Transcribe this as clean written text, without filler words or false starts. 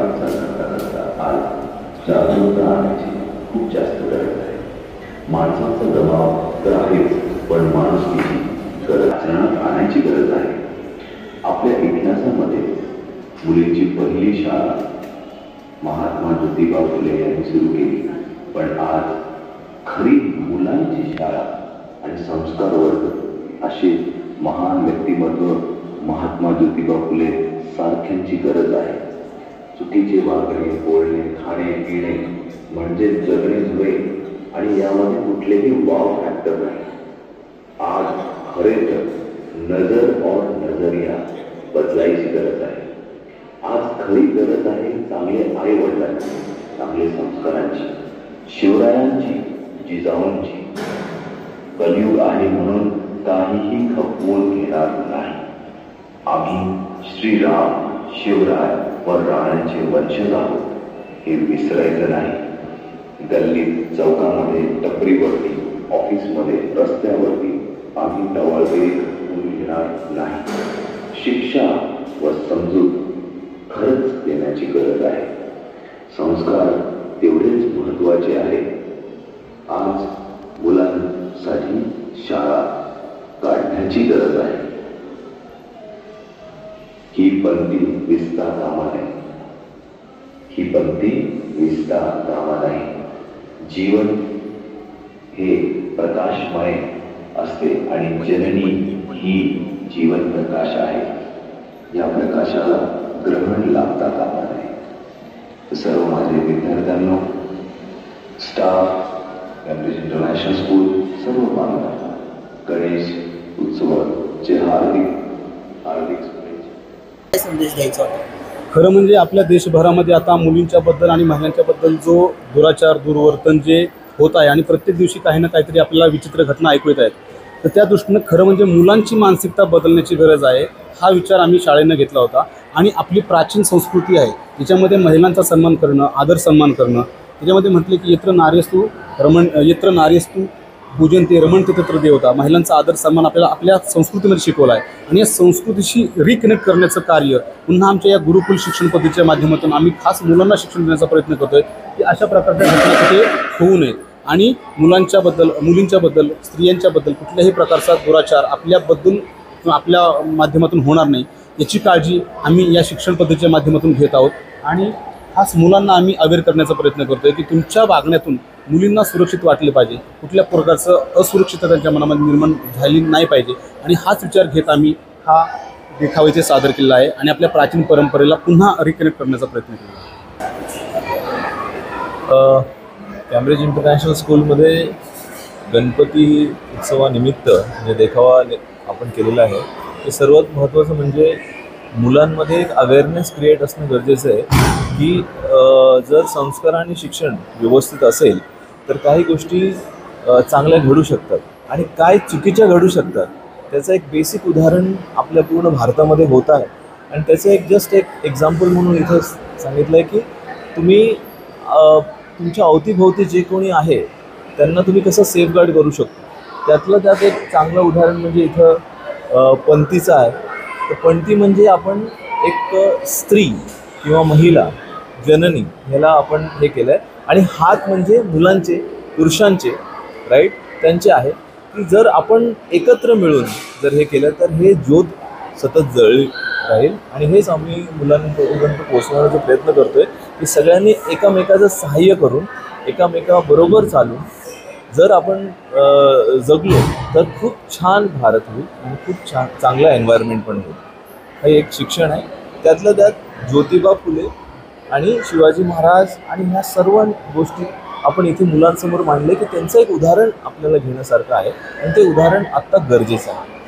वाटचाल करता आज जागरूकता आणायची खूप जास्त गरज आहे। माणसाचा दबाव तर आहेच, पण माणुसकीची गरज आणायची गरज आहे। आपल्या इतिहासामध्ये मुलींची पहिली शाळा महात्मा ज्योतिबा फुले यांनी सुरू केली, पण आज खरी मुलांची शाळा आणि संस्कार वर्ग असे महान व्यक्तिमत्व महात्मा ज्योतिबा फुले सारख्यांची गरज आहे। चुकीचे वागणे, बोलणे, खाणे, पिणे म्हणजे जगणे नव्हे आणि यामध्ये कुठलेही वाव फॅक्टर नाही। आज खरे तर नजर और नजरिया बदलायची गरज आहे। आज खरी गरज आहे चांगले आई वडिलांची, चांगले संस्कारांची, शिवरायांची, जिजाऊंची। कलियुग आहे म्हणून काहीही खपवून घेणार नाही। आम्ही श्रीराम, शिवराय व राणांचे वंशज आहोत हे विसरायचं नाही। गल्लीत, चौकामध्ये, टपरीवरती, ऑफिसमध्ये, रस्त्यावरती आम्ही टवाळगिरी खपवून घेणार नाही। शिक्षा व समजूत खरंच देण्याची गरज आहे। संस्कार तेवढेच महत्वाचे आहे। आज मुलांसाठी शाळा काढण्याची गरज आहे। ही पंक्ती विसता कामा नये, ही पंक्ती विसता कामा नये। जीवन हे प्रकाशमय असते आणि जननी ही जीवन प्रकाश आहे। या प्रकाशाला ग्रहण लागता कामा नये। सर्व माझे विद्यार्थ्यांनो, स्टाफ, कैम्ब्रिज इंटरनॅशनल स्कूल, सर्व बांधवांना गणेश उत्सवाचे हार्दिक हार्दिक संदेश द्यायचा होता। खरं म्हणजे आपल्या देशभरामध्ये आता मुलींच्याबद्दल आणि महिलांच्याबद्दल जो दुराचार, दुर्वर्तन जे होत आहे आणि प्रत्येक दिवशी काही ना काहीतरी आपल्याला विचित्र घटना ऐकू येत आहेत, तर त्या दृष्टीनं खरं म्हणजे मुलांची मानसिकता बदलण्याची गरज आहे। हा विचार आम्ही शाळेनं घेतला होता आणि आपली प्राचीन संस्कृती आहे त्याच्यामध्ये महिलांचा सन्मान करणं, आदर सन्मान करणं, त्याच्यामध्ये म्हटले की यत्र नार्यस्तु पूजन्ते रमन्ते तत्र देवता। महिलांचा आदर सन्मान आपल्याला आपल्या संस्कृतीमध्ये शिकवला आहे आणि या संस्कृतीशी रिकनेक्ट करण्याचं कार्य पुन्हा आमच्या या गुरुकुल शिक्षण पद्धतीच्या माध्यमातून आम्ही खास मुलांना शिक्षण देण्याचा प्रयत्न करतोय की अशा प्रकारच्या घटना कुठे होऊ नयेत आणि मुलींच्याबद्दल, स्त्रियांच्याबद्दल कुठल्याही प्रकारचा दुराचार आपल्याबद्दल किंवा आपल्या माध्यमातून होणार नाही याची काळजी आम्ही या शिक्षण पद्धतीच्या माध्यमातून घेत आहोत। आणि खास मुलांना आम्ही अवेअर करण्याचा प्रयत्न करतोय की तुमच्या वागण्यातून मुलींना सुरक्षित वाटले पाहिजे, कुठल्या प्रकारचं असुरक्षितता त्यांच्या मनामध्ये निर्माण झाली नाही पाहिजे आणि हाच विचार घेत आम्ही हा देखावा इथे सादर केला आहे आणि आपल्या प्राचीन परंपरेला पुन्हा रिकनेक्ट करण्याचा प्रयत्न केला आहे। कैम्ब्रिज इंटरनॅशनल स्कूलमध्ये गणपती उत्सवानिमित्त जे देखावा आपण केलेला आहे ते सर्वात महत्त्वाचं म्हणजे मुलांमध्ये एक अवेअरनेस क्रिएट असणं गरजेचं आहे की जर संस्कार आणि शिक्षण व्यवस्थित असेल तर काही गोष्टी चांगल्या घडू शकतात आणि काय चुकीच्या घडू शकतात त्याचं एक बेसिक उदाहरण आपल्या पूर्ण भारतामध्ये होत आहे। आणि त्याचं एक जस्ट एक एक्झाम्पल म्हणून इथं सांगितलं आहे की तुम्ही तुमच्या अवतीभोवती जे कोणी आहे त्यांना तुम्ही कसं सेफगार्ड करू शकतो। त्यात एक चांगलं उदाहरण म्हणजे इथं पंथीचं आहे। तर पंथी म्हणजे आपण एक स्त्री किंवा महिला, जननी ह्याला आपण हे केलं आहे आणि हात म्हणजे मुलांचे, पुरुषांचे, राईट, त्यांचे आहे की जर आपण एकत्र मिळून जर हे केलं तर हे ज्योत सतत जळली राहील। आणि हेच आम्ही मुलांपर्यंत पोहोचवण्याचा प्रयत्न करतोय की सगळ्यांनी एकामेकाचं सहाय्य करून एकामेकाबरोबर चालून जर आपण जगलो तर खूप छान भारत होईल आणि खूप छान चांगला एन्व्हायरमेंट पण होईल। हे एक शिक्षण आहे। त्यातलं त्यात ज्योतिबा फुले आणि शिवाजी महाराज आणि ह्या सर्व गोष्टी आपण इथे मुलांसमोर मांडले की त्यांचं एक उदाहरण आपल्याला घेण्यासारखं आहे आणि ते उदाहरण आत्ता गरजेचं आहे।